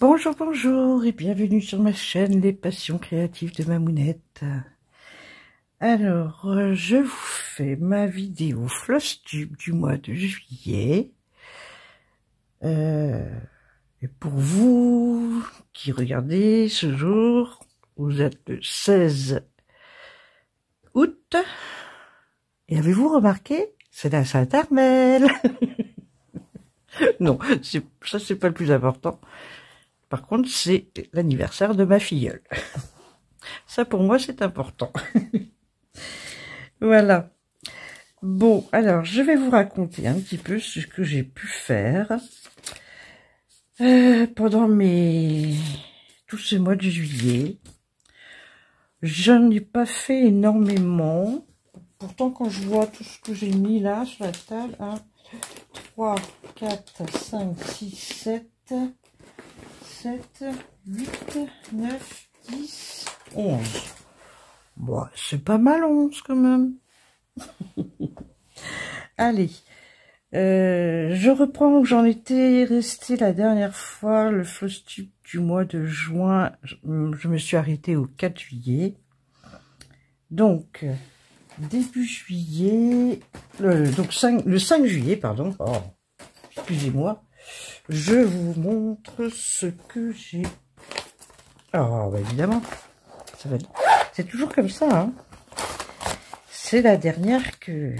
Bonjour, bonjour et bienvenue sur ma chaîne Les Passions Créatives de Mamounette. Alors, je vous fais ma vidéo Flosstube du mois de juillet. Et pour vous qui regardez ce jour, vous êtes le 16 août. Et avez-vous remarqué, c'est la Saint-Armel. Non, ça c'est pas le plus important. Par contre, c'est l'anniversaire de ma filleule. Ça, pour moi, c'est important. Voilà. Bon, alors, je vais vous raconter un petit peu ce que j'ai pu faire pendant tous ces mois de juillet. Je n'ai pas fait énormément. Pourtant, quand je vois tout ce que j'ai mis là sur la table, 1, 3, 4, 5, 6, 7... 7, 8, 9, 10, 11. Bon, c'est pas mal 11 quand même. Allez, je reprends où j'en étais resté la dernière fois, le Flosstube du mois de juin. Je me suis arrêtée au 4 juillet. Donc, début juillet, le 5 juillet, pardon. Oh, excusez-moi. Je vous montre ce que j'ai. Oh, bah évidemment, c'est toujours comme ça. Hein. C'est la dernière qui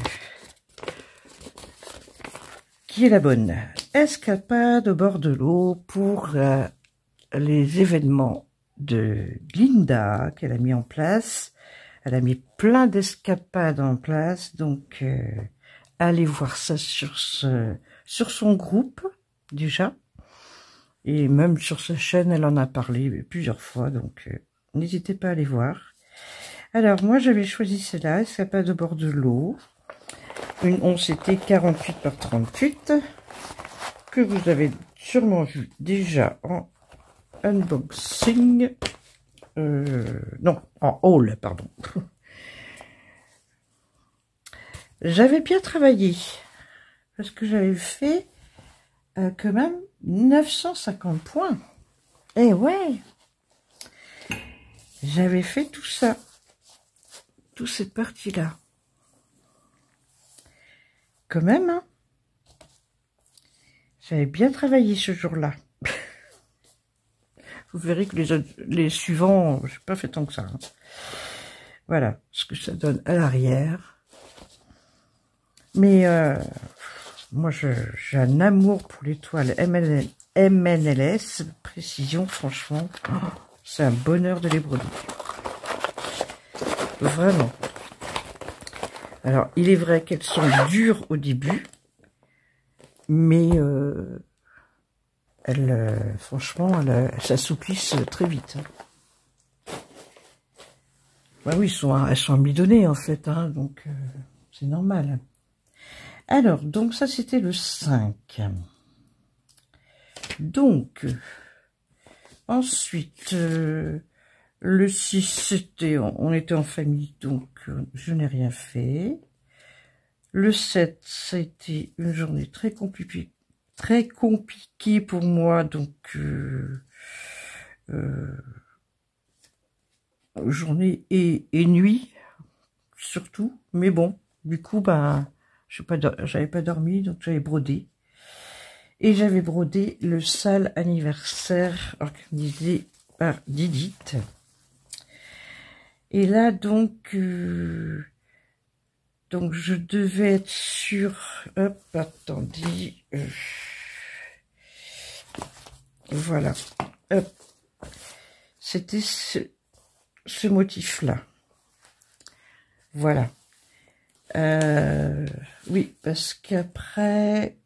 est la bonne. Escapade au bord de l'eau pour les événements de Glinda qu'elle a mis en place. Elle a mis plein d'escapades en place, donc allez voir ça sur son groupe. Déjà, et même sur sa chaîne, elle en a parlé plusieurs fois, donc n'hésitez pas à aller voir. Alors, moi, j'avais choisi celle-là, Escapade au bord de l'eau. Une once était 48 par 38, que vous avez sûrement vu déjà en unboxing. Non, en haul, pardon. J'avais bien travaillé, parce que j'avais fait quand même 950 points. Eh ouais, j'avais fait tout ça, toute cette partie-là. Quand même, hein, j'avais bien travaillé ce jour-là. Vous verrez que les suivants, je n'ai pas fait tant que ça. Hein. Voilà ce que ça donne à l'arrière. Mais moi, j'ai un amour pour l'étoile MNLS, précision, franchement, c'est un bonheur de les broder. Vraiment. Alors, il est vrai qu'elles sont dures au début, mais franchement, elles s'assouplissent très vite. Bah oui, elles sont amidonnées en fait, hein, donc c'est normal. Alors, donc ça c'était le 5. Donc, ensuite, le 6 c'était, on était en famille, donc je n'ai rien fait. Le 7, ça a été une journée très compliquée pour moi, donc journée et nuit, surtout, mais bon, du coup, ben, j'avais pas dormi, donc j'avais brodé. Et j'avais brodé le sale anniversaire organisé par Didit. Et là, donc je devais être sur... Hop, attendez. Voilà. Hop. C'était ce motif-là. Voilà. Oui, parce qu'après,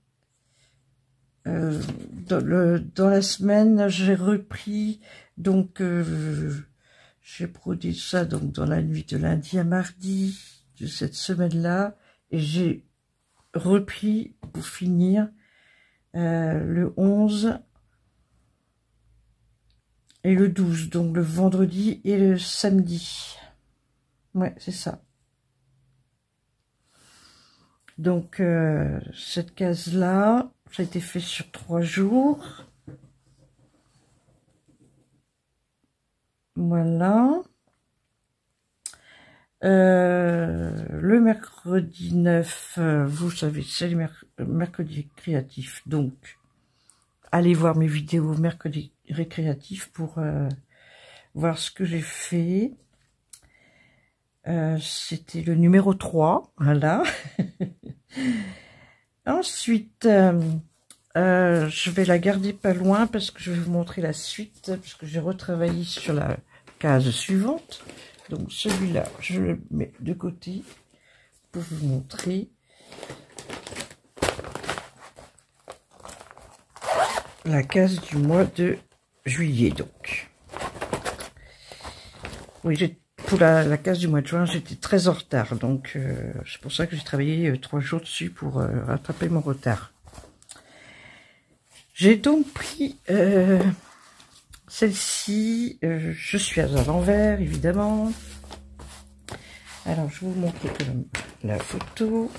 dans la semaine, j'ai repris, donc J'ai brodé ça donc dans la nuit de lundi à mardi de cette semaine-là. Et j'ai repris pour finir le 11 et le 12. Donc le vendredi et le samedi. Ouais, c'est ça. Donc cette case-là, ça a été fait sur 3 jours. Voilà. Le mercredi 9, vous savez, c'est le mercredi récréatif. Donc, allez voir mes vidéos mercredi récréatif pour voir ce que j'ai fait. C'était le numéro 3, voilà. Ensuite, je vais la garder pas loin parce que je vais vous montrer la suite, parce que j'ai retravaillé sur la case suivante. Donc celui-là, je le mets de côté pour vous montrer la case du mois de juillet. Donc, oui, pour la case du mois de juin, j'étais très en retard. Donc, c'est pour ça que j'ai travaillé 3 jours dessus pour rattraper mon retard. J'ai donc pris celle-ci. Je suis à l'envers, évidemment. Alors, je vais vous montrer la photo.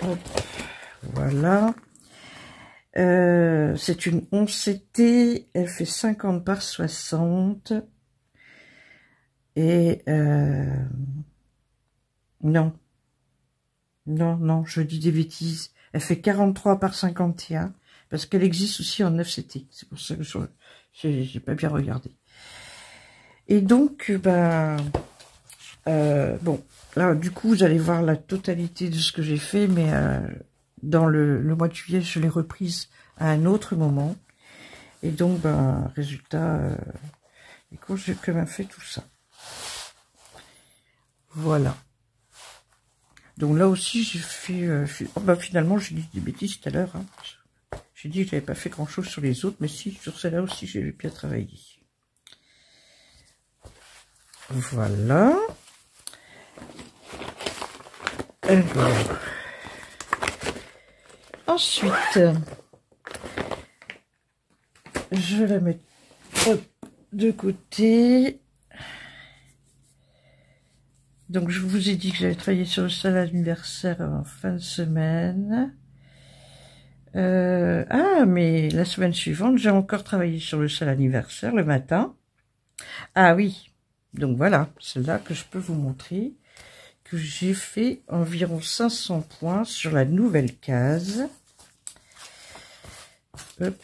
Hop, voilà. C'est une 11CT. Elle fait 50 par 60. Et non, je dis des bêtises. Elle fait 43 par 51. Parce qu'elle existe aussi en 9CT. C'est pour ça que j'ai pas bien regardé. Et donc, bon, là, du coup, vous allez voir la totalité de ce que j'ai fait, mais dans le mois de juillet, je l'ai reprise à un autre moment. Et donc, résultat, j'ai quand même fait tout ça. Voilà. Donc là aussi, j'ai fait... finalement, j'ai dit des bêtises tout à l'heure. Hein. J'ai dit que j'avais pas fait grand-chose sur les autres, mais si, sur celle-là aussi, j'ai bien travaillé. Voilà. Alors. Ensuite, je la mets de côté. Donc, je vous ai dit que j'avais travaillé sur le salle anniversaire en fin de semaine. Mais la semaine suivante, j'ai encore travaillé sur le salle anniversaire le matin. Ah oui. Donc voilà, c'est là que je peux vous montrer que j'ai fait environ 500 points sur la nouvelle case. Hop.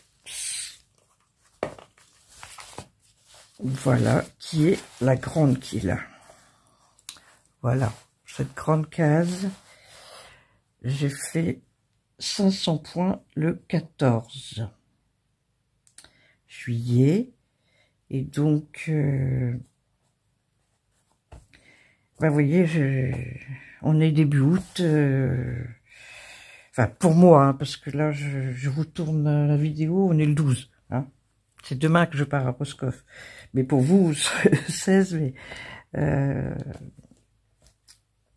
Voilà, qui est la grande qui est là. Voilà, cette grande case, j'ai fait 500 points le 14 juillet. Et donc... vous voyez, on est début août, enfin pour moi, hein, parce que là je vous tourne la vidéo, on est le 12, hein. C'est demain que je pars à Roscoff, mais pour vous, 16, mais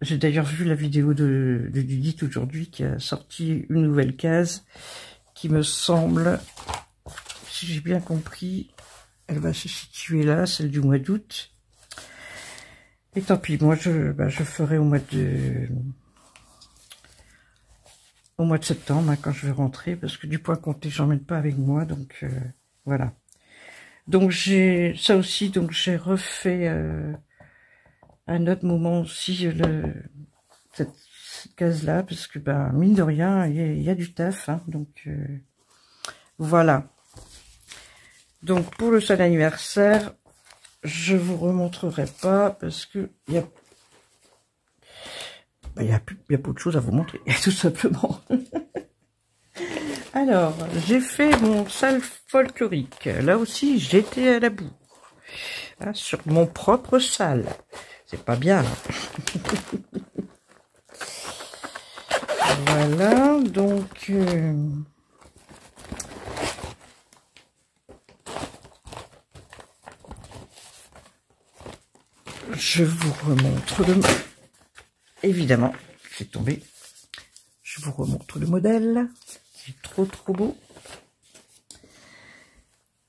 j'ai d'ailleurs vu la vidéo de Judith aujourd'hui qui a sorti une nouvelle case qui me semble, si j'ai bien compris, elle va se situer là, celle du mois d'août. Et tant pis, moi je ferai au mois de septembre, hein, quand je vais rentrer, parce que du point compté, j'emmène pas avec moi, donc voilà. Donc j'ai ça aussi, donc j'ai refait à un autre moment aussi cette case-là, parce que mine de rien, il y a du taf, hein, donc voilà. Donc pour le seul anniversaire, je vous remontrerai pas parce que il y a peu de choses à vous montrer, tout simplement. Alors, j'ai fait mon salle folklorique. Là aussi, j'étais à la bourre. Hein, sur mon propre salle. C'est pas bien. Voilà, donc... je vous remontre le... Évidemment, c'est tombé. Je vous remontre le modèle. C'est trop beau.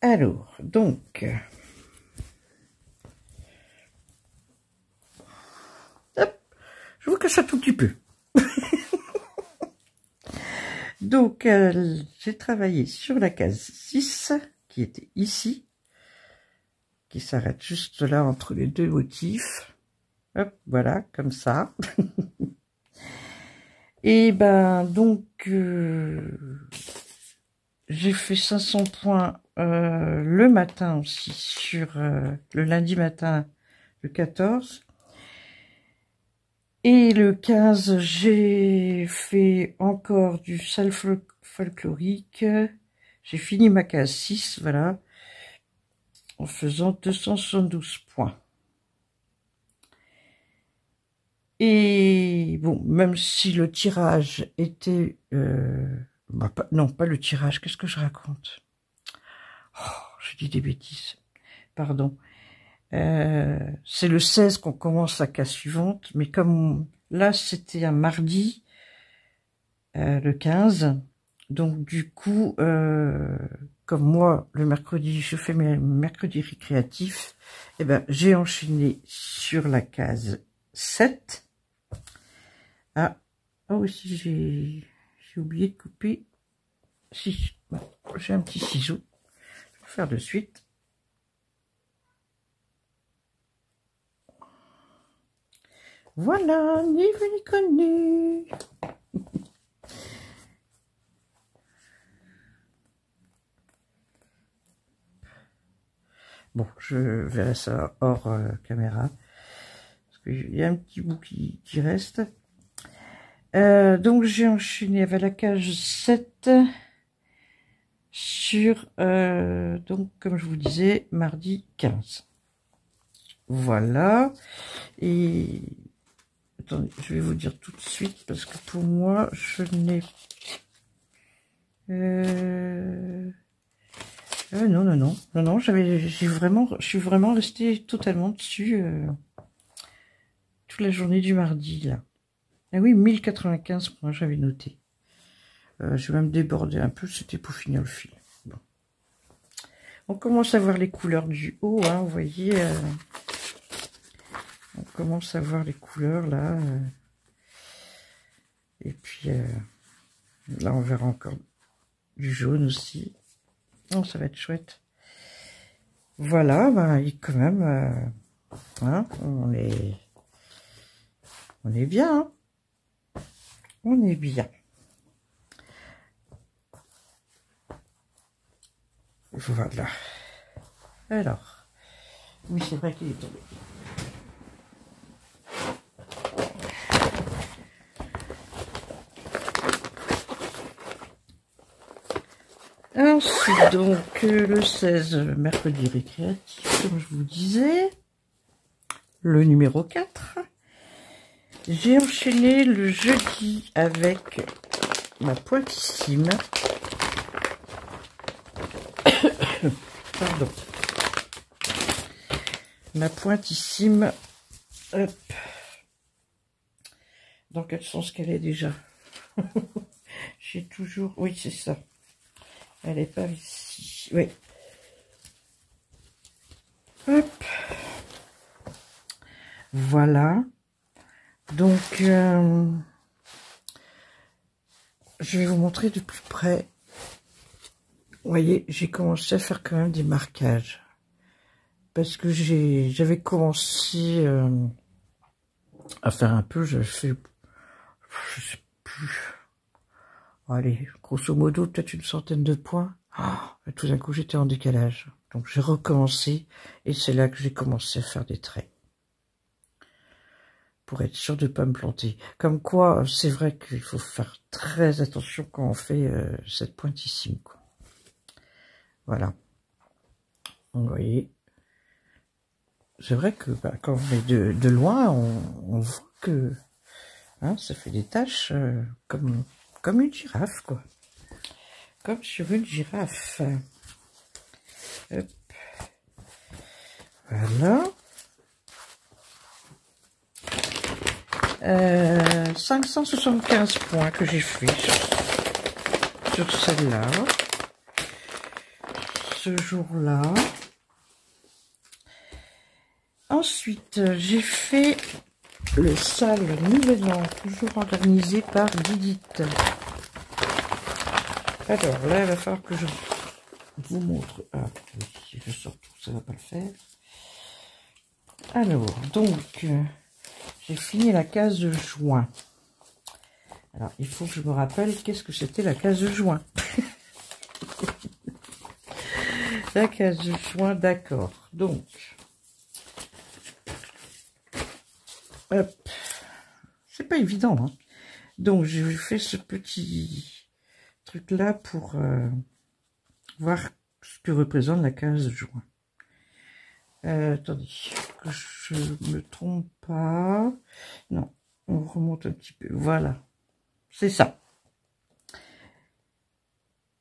Alors, donc... Hop, je vous cache un tout petit peu. Donc, j'ai travaillé sur la case 6, qui était ici, qui s'arrête juste là entre les deux motifs. Hop, voilà, comme ça. Et ben, donc, j'ai fait 500 points le matin aussi, sur le lundi matin, le 14. Et le 15, j'ai fait encore du sel folklorique. J'ai fini ma case 6, voilà, en faisant 272 points. Et bon, même si le tirage était... non, pas le tirage, qu'est-ce que je raconte? Oh, je dis des bêtises, pardon. C'est le 16 qu'on commence la case suivante, mais comme là c'était un mardi, le 15, donc du coup, comme moi le mercredi, je fais mes mercredis récréatifs, et ben j'ai enchaîné sur la case 7. Ah, oh aussi j'ai oublié de couper. Si, j'ai un petit ciseau, je vais faire de suite. Voilà, ni vu ni connu. Bon, je verrai ça hors caméra. Parce qu'il y a un petit bout qui reste. Donc, j'ai enchaîné avec la cage 7 sur, donc, comme je vous disais, mardi 15. Voilà. Et... attendez, je vais vous dire tout de suite, parce que pour moi, je n'ai... non, je suis vraiment restée totalement dessus toute la journée du mardi, là. Ah oui, 1095 points, j'avais noté. Je vais même déborder un peu, c'était pour finir le fil. Bon. On commence à voir les couleurs du haut, hein, vous voyez. On commence à voir les couleurs, là. Et puis, là, on verra encore du jaune aussi. Oh, ça va être chouette. Voilà, ben, quand même, hein, on est bien, hein. On est bien. Voilà. Alors, oui, c'est vrai qu'il est tombé. Ensuite, donc, le 16, mercredi récréatif, comme je vous disais. Le numéro 4. J'ai enchaîné le jeudi avec ma pointissime. Pardon. Ma pointissime. Hop. Dans quel sens qu'elle est déjà? J'ai toujours... oui, c'est ça. Elle est par ici. Oui. Hop. Voilà. Donc, je vais vous montrer de plus près. Vous voyez, j'ai commencé à faire quand même des marquages. Parce que j'avais commencé à faire un peu, je sais plus. Allez, grosso modo, peut-être une centaine de points. Oh, tout d'un coup, j'étais en décalage. Donc, j'ai recommencé et c'est là que j'ai commencé à faire des traits. Pour être sûr de ne pas me planter. Comme quoi, c'est vrai qu'il faut faire très attention quand on fait cette pointissime, quoi. Voilà. Donc, vous voyez, c'est vrai que bah, quand on est de loin, on voit que hein, ça fait des taches comme une girafe, quoi. Comme sur une girafe. Hop. Voilà. 575 points que j'ai fait sur celle-là, ce jour-là. Ensuite, j'ai fait le sale Nouvel An, toujours organisé par Didit. Alors là, il va falloir que je vous montre. Ah oui, si je sors tout, ça va pas le faire. Alors, donc, j'ai fini la case de juin. Alors, il faut que je me rappelle qu'est-ce que c'était la case de juin. La case de juin, d'accord. Donc, hop, c'est pas évident, hein. Donc, j'ai fait ce petit truc-là pour voir ce que représente la case de juin. Attendez, que je me trompe pas. Non, on remonte un petit peu. Voilà, c'est ça.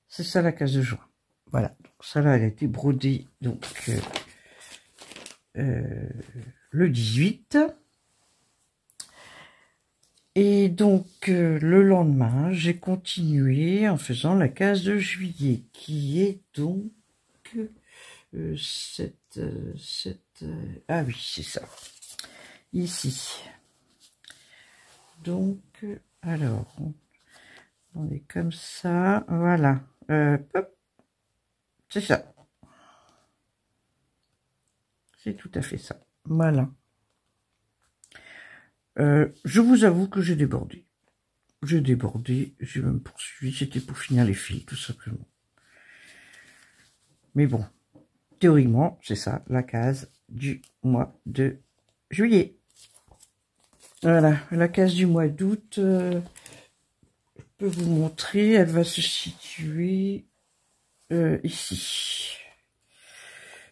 C'est ça la case de juin. Voilà, donc ça là, elle a été brodée donc le 18. Et donc le lendemain, j'ai continué en faisant la case de juillet, qui est donc ah oui, c'est ça. Ici. Donc, alors, on est comme ça, voilà. Hop, c'est ça. C'est tout à fait ça. Voilà. Je vous avoue que j'ai débordé. J'ai débordé, j'ai même poursuivi. C'était pour finir les fils, tout simplement. Mais bon, théoriquement, c'est ça, la case du mois de juillet. Voilà, la case du mois d'août, je peux vous montrer, elle va se situer ici.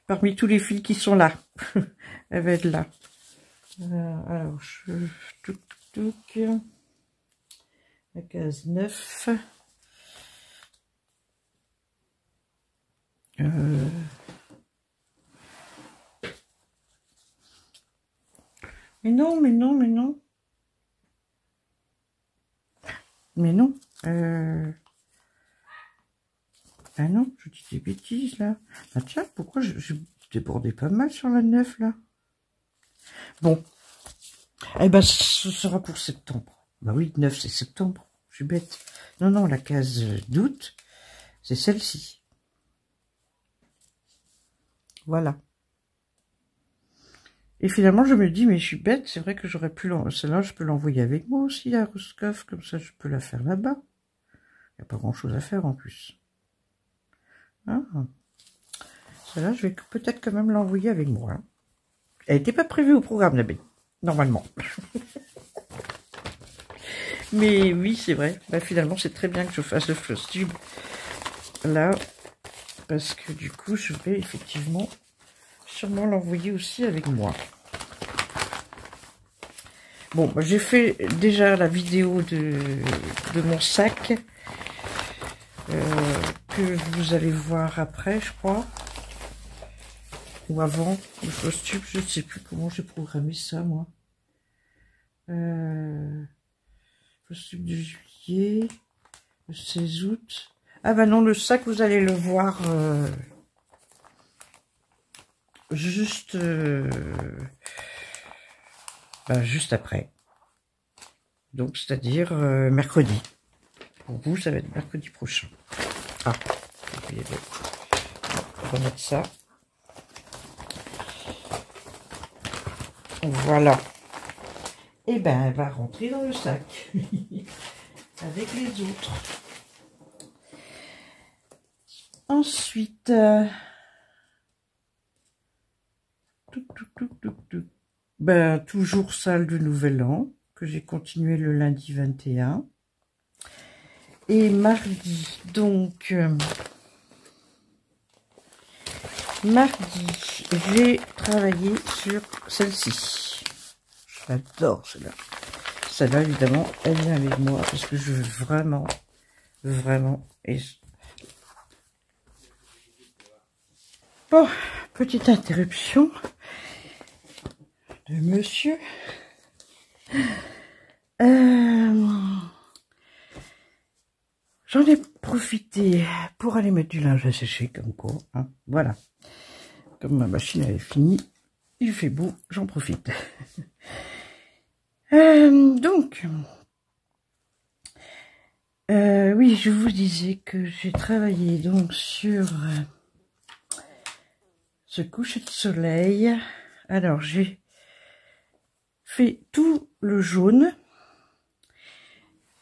Parmi tous les fils qui sont là, elle va être là. Alors, la case 9. Mais non, mais non, mais non. Mais non. Ah non, je dis des bêtises là. Ah tiens, pourquoi je débordais pas mal sur la 9 là. Bon. Eh ben, ce sera pour septembre. Bah oui, 9 c'est septembre. Je suis bête. Non, non, la case d'août, c'est celle-ci. Voilà. Et finalement, je me dis, mais je suis bête, c'est vrai que j'aurais pu celle-là, je peux l'envoyer avec moi aussi à Roscoff, comme ça je peux la faire là-bas. Il n'y a pas grand-chose à faire en plus. Ah. Celle-là, je vais peut-être quand même l'envoyer avec moi. Elle n'était pas prévue au programme, d'abeille, normalement. Mais oui, c'est vrai. Bah, finalement, c'est très bien que je fasse le floss tube là, parce que du coup, je vais effectivement sûrement l'envoyer aussi avec moi. Bon, bah, j'ai fait déjà la vidéo de mon sac que vous allez voir après, je crois, ou avant le floss tube. Je ne sais plus comment j'ai programmé ça, moi. Floss tube de juillet, le 16 août. Ah bah non, le sac, vous allez le voir juste après. Donc, c'est-à-dire mercredi. Pour vous, ça va être mercredi prochain. Ah, on va remettre ça. Voilà. Et ben, elle va rentrer dans le sac. Avec les autres. Ensuite, ben, toujours salle de Nouvel An, que j'ai continué le lundi 21. Et mardi, donc, mardi, j'ai travaillé sur celle-ci. J'adore celle-là. Celle-là, évidemment, elle vient avec moi parce que je veux vraiment, et bon, petite interruption de monsieur. J'en ai profité pour aller mettre du linge à sécher, comme quoi, hein, voilà. Comme ma machine avait fini, il fait beau, j'en profite. Donc, oui, je vous disais que j'ai travaillé donc sur ce coucher de soleil. Alors, j'ai fait tout le jaune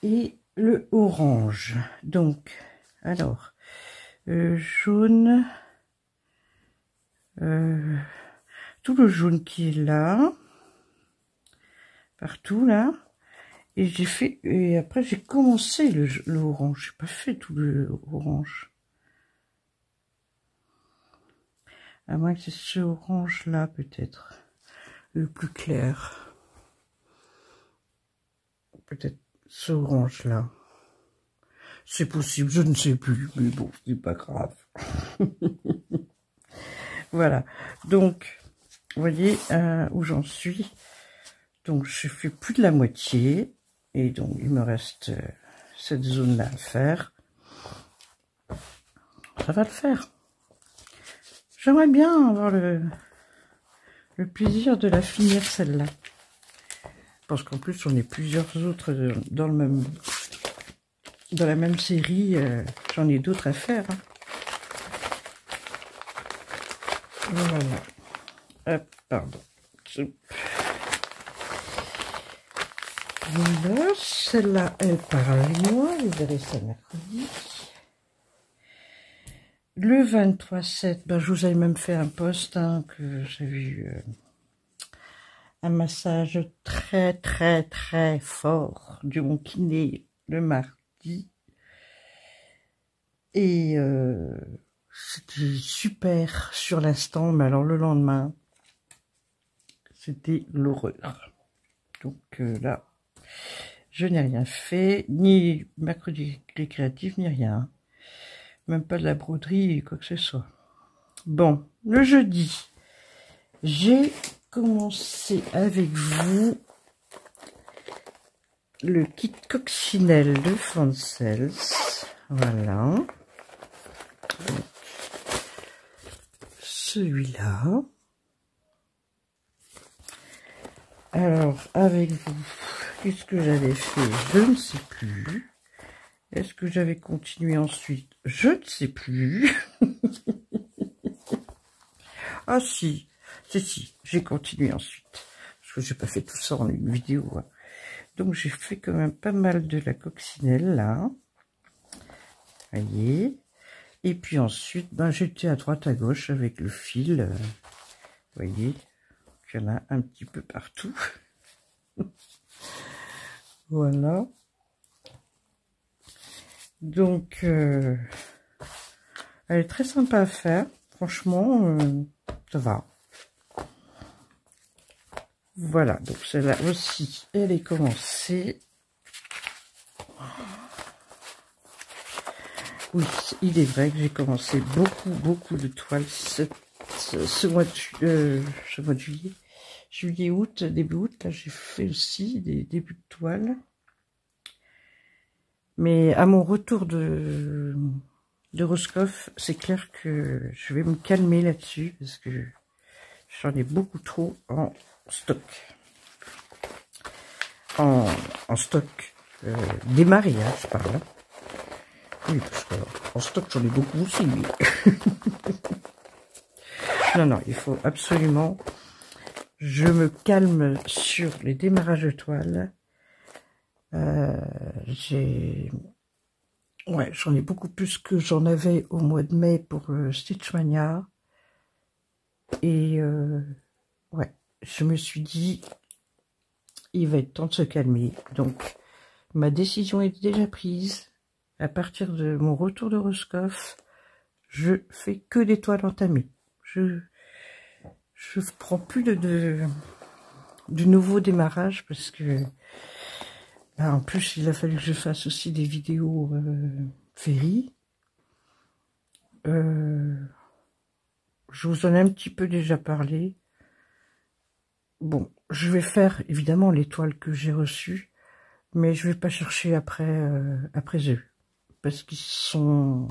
et le orange. Donc, alors, jaune, tout le jaune qui est là, partout là, et j'ai fait, et après j'ai commencé le orange. J'ai pas fait tout le orange, à moins que c'est ce orange là peut-être le plus clair, peut-être ce orange là. C'est possible, je ne sais plus, mais bon, c'est pas grave. Voilà, donc, vous voyez où j'en suis. Donc, je fais plus de la moitié. Et donc, il me reste cette zone-là à faire. Ça va le faire. J'aimerais bien avoir le plaisir de la finir, celle-là. Parce qu'en plus, j'en ai plusieurs autres dans la même série. J'en ai d'autres à faire. Hein. Voilà. Hop, pardon. Voilà, celle-là, elle part avec moi. Vous verrez ça mercredi. Le 23/7, ben, je vous avais même fait un post hein, que j'avais eu un massage très fort du mon kiné le mardi. Et c'était super sur l'instant, mais alors le lendemain, c'était l'horreur. Donc là, je n'ai rien fait, ni mercredi récréatif, ni rien. Même pas de la broderie, quoi que ce soit. Bon, le jeudi, j'ai commencé avec vous le kit coccinelle de Fancels. Voilà. Celui-là. Alors, avec vous, qu'est-ce que j'avais fait? Je ne sais plus. Est-ce que j'avais continué ensuite? Je ne sais plus. Ah si, j'ai continué ensuite. Parce que j'ai pas fait tout ça en une vidéo. Hein. Donc j'ai fait quand même pas mal de la coccinelle là. Voyez. Et puis ensuite, ben, j'étais à droite à gauche avec le fil. Voyez. Il y en a un petit peu partout. Voilà. Donc, elle est très sympa à faire. Franchement, ça va. Voilà, donc celle-là aussi, elle est commencée. Oui, il est vrai que j'ai commencé beaucoup de toiles ce mois de juillet. Juillet, août, début août, là j'ai fait aussi des débuts de toile. Mais à mon retour de Roscoff, c'est clair que je vais me calmer là-dessus parce que j'en ai beaucoup trop en stock. En stock démarré, hein, je parle. Oui, parce qu'en stock, j'en ai beaucoup aussi, mais... Non, il faut absolument... Je me calme sur les démarrages de toile. Ouais, j'en ai beaucoup plus que j'en avais au mois de mai pour Stitchmania. Et ouais, je me suis dit, il va être temps de se calmer. Donc, ma décision est déjà prise. À partir de mon retour de Roscoff, je fais que des toiles entamées. Je prends plus de nouveau démarrage parce que bah, en plus il a fallu que je fasse aussi des vidéos Ferry. Je vous en ai un petit peu déjà parlé. Bon, je vais faire évidemment les toiles que j'ai reçues. mais je vais pas chercher après eux, parce qu'ils sont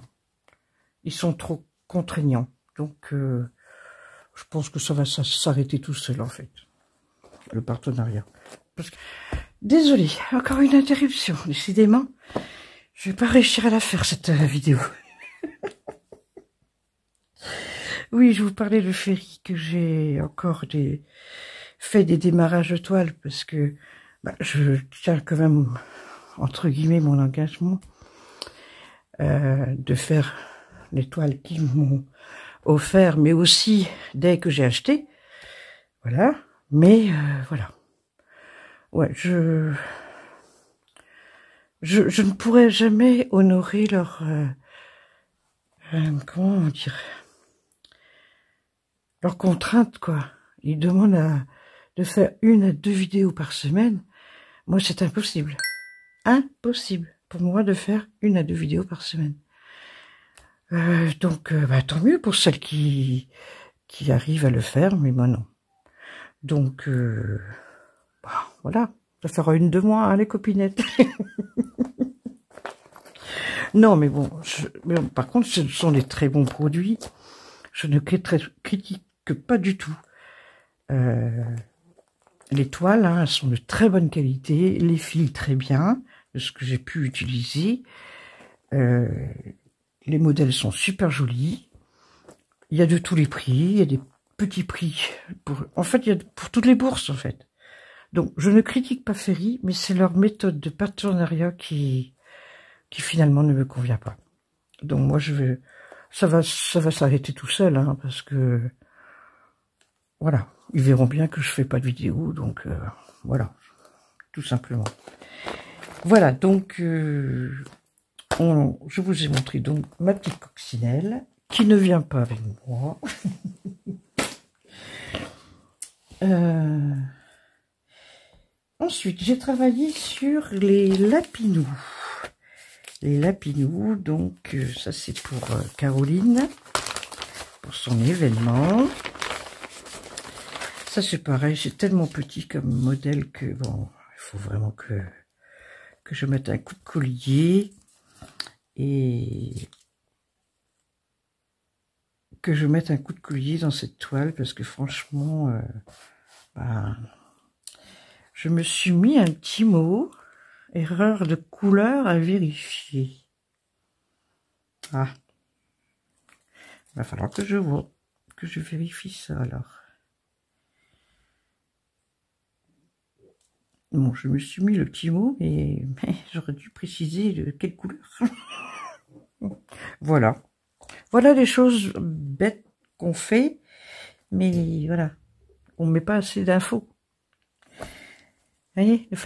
trop contraignants. Donc, je pense que ça va s'arrêter tout seul, en fait, le partenariat. Parce que... Désolée, encore une interruption, décidément. Je vais pas réussir à la faire, cette vidéo. Oui, je vous parlais de Ferry, que j'ai encore fait des démarrages de toile, parce que je tiens quand même, entre guillemets, mon engagement de faire les toiles qu'ils m'ont offert, mais aussi dès que j'ai acheté. Voilà. Mais voilà. Ouais, je ne pourrais jamais honorer leur... comment dire, leurs contraintes, quoi. Ils demandent de faire 1 à 2 vidéos par semaine. Moi, c'est impossible. Impossible pour moi de faire 1 à 2 vidéos par semaine. Donc, tant mieux pour celles qui arrivent à le faire, mais moi non. Donc, voilà. Ça fera 1 de moins, hein, les copinettes. Non, mais bon, par contre, ce sont des très bons produits. Je ne critique pas du tout. Les toiles, hein, elles sont de très bonne qualité, les fils très bien, de ce que j'ai pu utiliser. Les modèles sont super jolis. Il y a de tous les prix, il y a des petits prix. En fait, il y a pour toutes les bourses, en fait. Donc, je ne critique pas Ferry, mais c'est leur méthode de partenariat qui finalement ne me convient pas. Donc, moi, ça va s'arrêter tout seul, hein, parce que, voilà, ils verront bien que je fais pas de vidéo, donc, voilà, tout simplement. Voilà, donc, je vous ai montré donc ma petite coccinelle, qui ne vient pas avec moi. Ensuite, j'ai travaillé sur les lapinous. Les lapinous, donc ça c'est pour Caroline, pour son événement. Ça c'est pareil, c'est tellement petit comme modèle que bon, il faut vraiment que je mette un coup de collier et que je mette un coup de collier dans cette toile parce que franchement, je me suis mis un petit mot. Erreur de couleur à vérifier. Ah. Il va falloir que je vérifie ça alors. Bon, je me suis mis le petit mot, mais j'aurais dû préciser de quelle couleur. Voilà. Voilà les choses bêtes qu'on fait, mais voilà. On ne met pas assez d'infos. Voyez, ne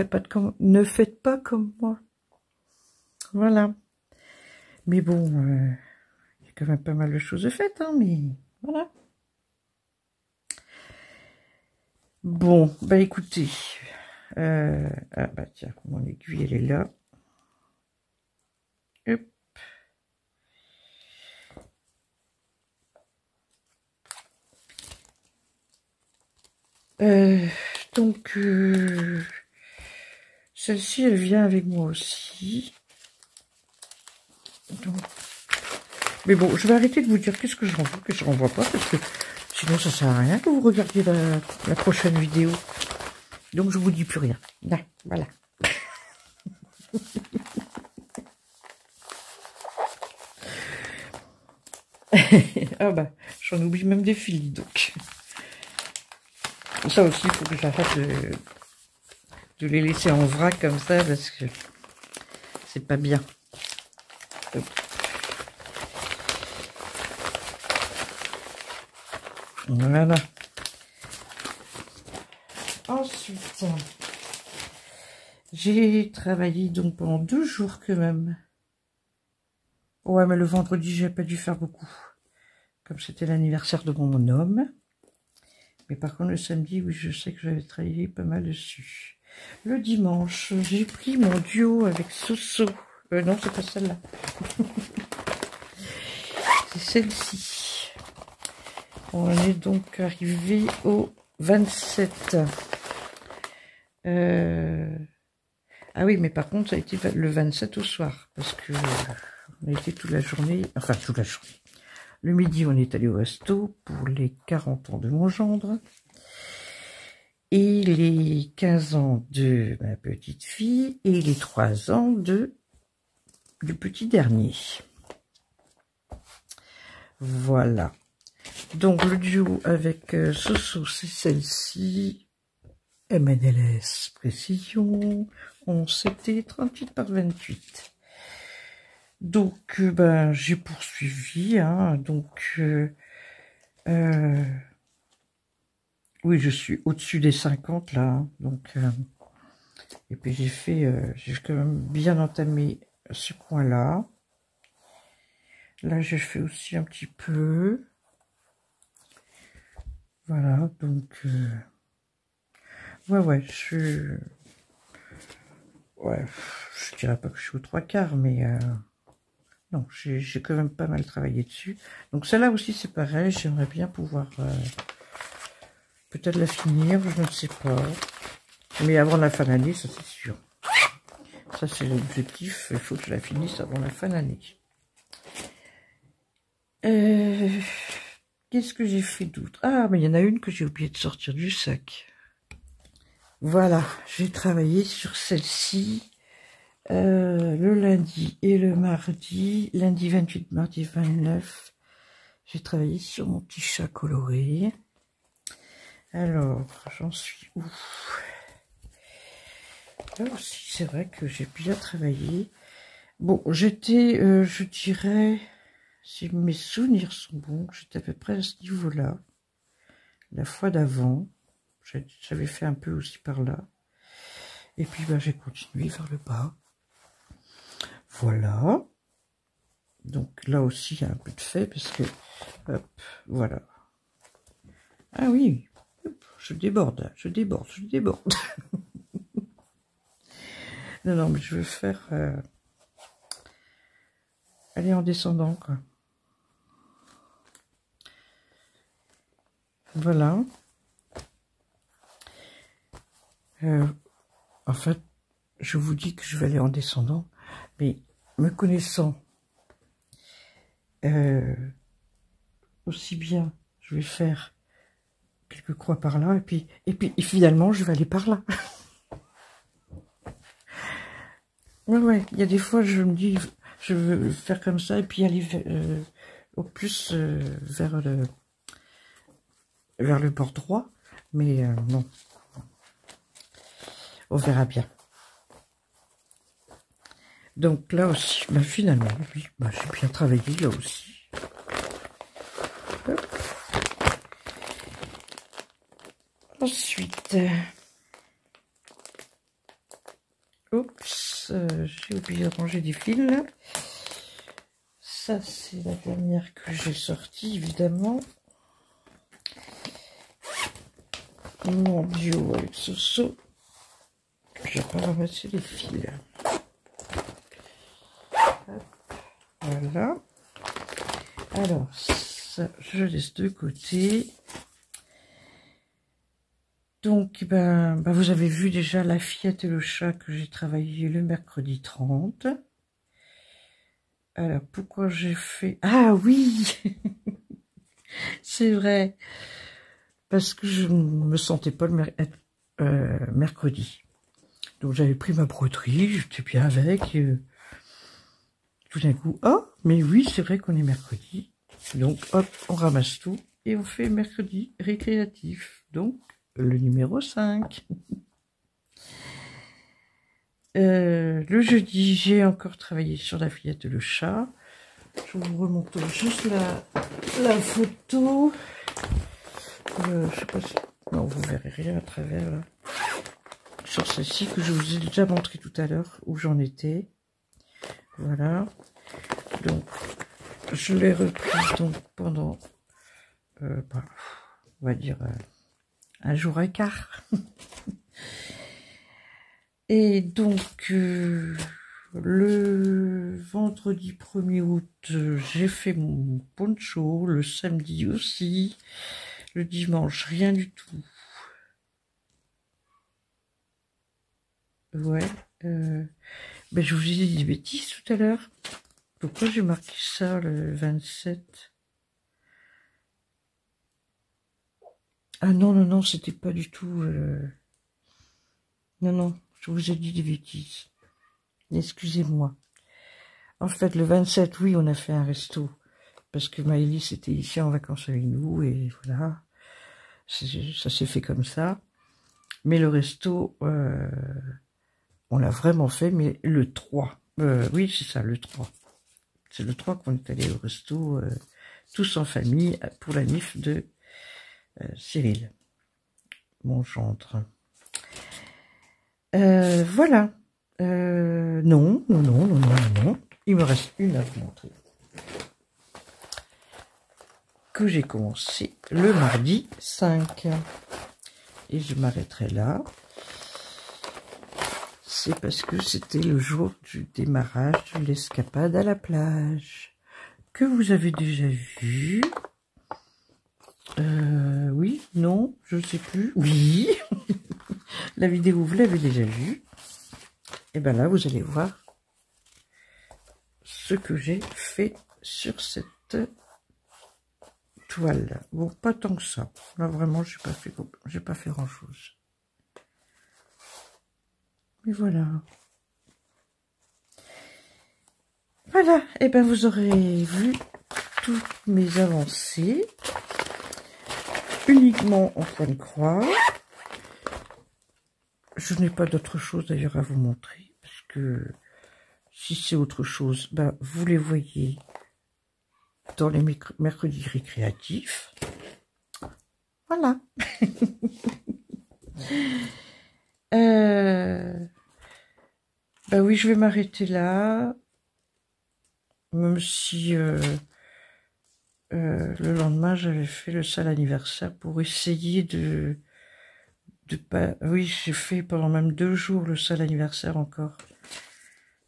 faites pas comme moi. Voilà. Mais bon, il y a quand même pas mal de choses faites, hein, mais voilà. Bon, écoutez. Tiens, mon aiguille, elle est là. Hop. Donc, celle-ci, elle vient avec moi aussi. Donc, mais bon, je vais arrêter de vous dire qu'est-ce que je renvoie, que je renvoie pas, parce que sinon ça sert à rien que vous regardiez la prochaine vidéo. Donc, je vous dis plus rien. Là, voilà. Ah j'en oublie même des fils, donc. Ça aussi, il faut que j'arrête de les laisser en vrac comme ça, parce que c'est pas bien. Hop. Voilà. Ensuite, j'ai travaillé donc pendant 2 jours quand même. Ouais, mais le vendredi, j'ai pas dû faire beaucoup. Comme c'était l'anniversaire de mon homme. Mais par contre, le samedi, oui, je sais que j'avais travaillé pas mal dessus. Le dimanche, j'ai pris mon duo avec Soso. Non, c'est pas celle-là. C'est celle-ci. On est donc arrivé au 27. Ah oui, mais par contre, ça a été le 27 au soir, parce que on a été toute la journée, enfin toute la journée. Le midi, on est allé au resto pour les 40 ans de mon gendre et les 15 ans de ma petite fille et les 3 ans du petit dernier. Voilà. Donc le duo avec Soso, c'est celle-ci. MNLS Précision, on s'était 38 par 28. Donc, ben, j'ai poursuivi, hein, donc, oui, je suis au-dessus des 50, là, hein, donc, et puis j'ai quand même bien entamé ce coin-là. Là, je fais aussi un petit peu. Voilà, donc, ouais, ouais, je dirais pas que je suis aux 3/4, mais, non, j'ai quand même pas mal travaillé dessus. Donc celle-là aussi c'est pareil, j'aimerais bien pouvoir peut-être la finir, je ne sais pas. Mais avant la fin d'année, ça c'est sûr. Ça c'est l'objectif, il faut que je la finisse avant la fin d'année. Qu'est-ce que j'ai fait d'autre? Ah, mais il y en a une que j'ai oublié de sortir du sac. Voilà, j'ai travaillé sur celle-ci. Le lundi et le mardi, lundi 28, mardi 29, j'ai travaillé sur mon petit chat coloré. Alors, j'en suis où? Là aussi, c'est vrai que j'ai bien travaillé. Bon, j'étais, je dirais, si mes souvenirs sont bons, j'étais à peu près à ce niveau-là. La fois d'avant, j'avais fait un peu aussi par là. Et puis, ben, j'ai continué vers le bas. Voilà. Donc là aussi, il y a un peu de fait, parce que, hop, voilà. Ah oui, je déborde, je déborde, je déborde. Non, non, mais je veux faire... aller en descendant, quoi. Voilà. En fait, je vous dis que je vais aller en descendant, mais me connaissant aussi bien, je vais faire quelques croix par là, et puis finalement, je vais aller par là. Ouais, il y a des fois, je me dis, je veux faire comme ça, et puis aller au plus vers le bord droit, mais non, on verra bien. Donc là aussi, bah, finalement, oui, bah, j'ai bien travaillé là aussi. Hop. Ensuite, oups, j'ai oublié de ranger des fils. Ça, c'est la dernière que j'ai sortie, évidemment. Mon duo avec Soso. Je vais pas ramasser les fils. Hop, voilà. Alors, ça, je laisse de côté. Donc, ben, vous avez vu déjà la fillette et le chat que j'ai travaillé le mercredi 30. Alors, pourquoi j'ai fait... Ah oui c'est vrai. Parce que je ne me sentais pas le mercredi. Donc, j'avais pris ma broderie, j'étais bien avec. Tout d'un coup, oh, mais oui, c'est vrai qu'on est mercredi. Donc, hop, on ramasse tout et on fait mercredi récréatif. Donc, le numéro 5. Le jeudi, j'ai encore travaillé sur la fillette et le chat. Je vous remonte juste la photo. Je sais pas si... Non, vous verrez rien à travers là. Sur celle-ci que je vous ai déjà montré tout à l'heure où j'en étais. Voilà. Donc, je l'ai reprise donc pendant, on va dire, un jour et quart. Et donc, le vendredi 1er août, j'ai fait mon poncho, le samedi aussi, le dimanche, rien du tout. Ouais. Ben, je vous ai dit des bêtises tout à l'heure. Pourquoi j'ai marqué ça le 27? Ah non, non, non, c'était pas du tout... Non, non, je vous ai dit des bêtises. Excusez-moi. En fait, le 27, oui, on a fait un resto. Parce que Maëlys était ici en vacances avec nous. Et voilà. Ça s'est fait comme ça. Mais le resto, on l'a vraiment fait. Mais le 3. Oui, c'est ça, le 3. C'est le 3 qu'on est allé au resto, tous en famille, pour la nif de Cyril, mon gendre. Voilà. Non, non, non, non, non, non. Il me reste une à vous montrer. Que j'ai commencé le mardi 5. Et je m'arrêterai là. C'est parce que c'était le jour du démarrage de l'escapade à la plage. Que vous avez déjà vu. Oui, non, je ne sais plus. Oui. La vidéo, vous l'avez déjà vue. Et bien là, vous allez voir ce que j'ai fait sur cette toile. Bon, pas tant que ça. Là, vraiment, j'ai pas fait grand-chose. Mais voilà. Voilà. Et bien, vous aurez vu toutes mes avancées. Uniquement en point de croix. Je n'ai pas d'autre chose d'ailleurs à vous montrer. Parce que si c'est autre chose, ben, vous les voyez dans les mercredis récréatifs. Voilà. Ben oui, je vais m'arrêter là. Même si le lendemain, j'avais fait le sale anniversaire pour essayer de pas... Oui, j'ai fait pendant même 2 jours le sale anniversaire encore.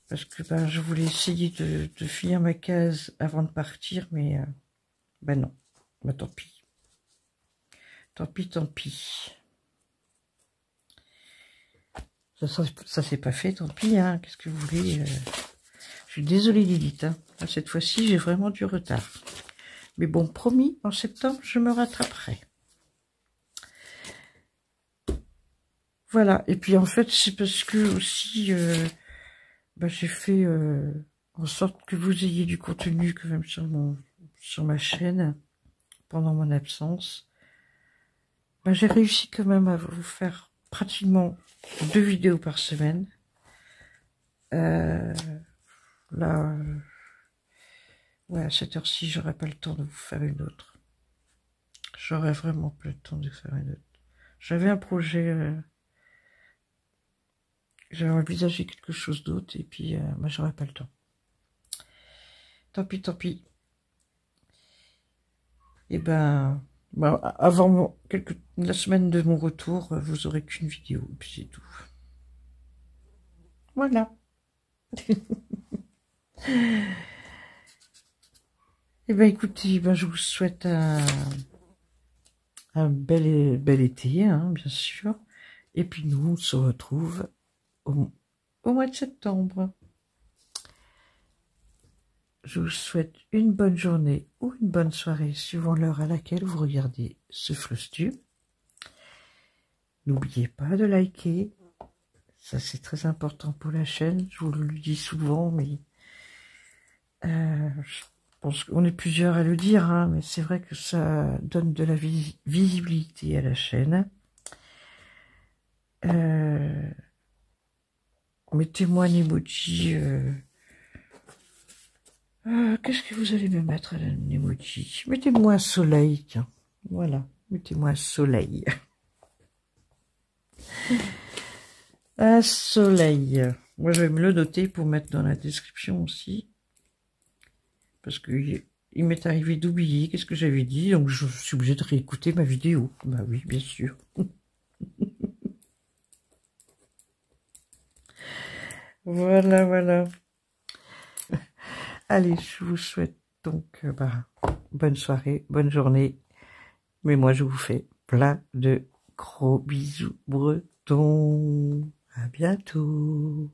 Parce que ben, je voulais essayer de finir ma case avant de partir, mais ben non. Ben tant pis. Tant pis, tant pis. Ça s'est pas fait, tant pis, hein. Qu'est-ce que vous voulez Je suis désolée, Lilith. Hein. Cette fois-ci, j'ai vraiment du retard. Mais bon, promis, en septembre, je me rattraperai. Voilà. Et puis, en fait, c'est parce que aussi, ben, j'ai fait en sorte que vous ayez du contenu quand même sur ma chaîne pendant mon absence. Ben, j'ai réussi quand même à vous faire pratiquement 2 vidéos par semaine. Là, ouais, à cette heure-ci, j'aurais pas le temps de vous faire une autre. J'aurais vraiment pas le temps de faire une autre. J'avais un projet, j'avais envisagé quelque chose d'autre, et puis, bah, j'aurais pas le temps. Tant pis, tant pis. Et ben, bah, avant la semaine de mon retour, vous aurez qu'une vidéo, et puis c'est tout. Voilà. Et ben écoutez, ben, je vous souhaite un bel été, hein, bien sûr. Et puis nous, on se retrouve au mois de septembre. Je vous souhaite une bonne journée ou une bonne soirée, suivant l'heure à laquelle vous regardez ce Flostube. N'oubliez pas de liker. Ça, c'est très important pour la chaîne. Je vous le dis souvent, mais je pense qu'on est plusieurs à le dire, hein, mais c'est vrai que ça donne de la visibilité à la chaîne. Mettez-moi un emoji. Qu'est-ce que vous allez me mettre, un emoji? Mettez-moi un soleil, tiens. Voilà, mettez-moi un soleil. Un soleil. Moi, je vais me le noter pour mettre dans la description aussi. Parce que il m'est arrivé d'oublier qu'est-ce que j'avais dit, donc je suis obligée de réécouter ma vidéo. Bah oui, bien sûr. Voilà, voilà. Allez, je vous souhaite donc bah, bonne soirée, bonne journée. Mais moi, je vous fais plein de gros bisous bretons. À bientôt.